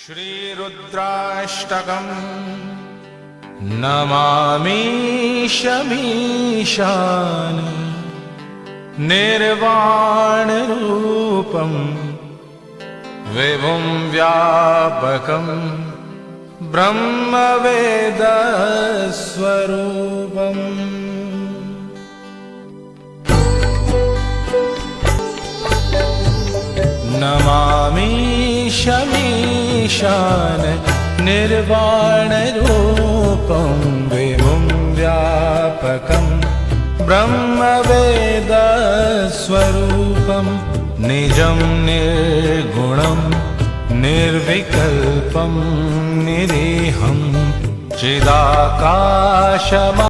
श्रीरुद्राष्टकम् नमामि शमीशान निर्वाणरूपं विभुं व्यापकं ब्रह्मवेदस्वरूपम्। नमामि शमीशान निर्वाणरूपं विभुं व्यापकं ब्रह्मवेदस्वरूपं निजं निर्गुणं निर्विकल्पं निरीहं चिदाकाशम्।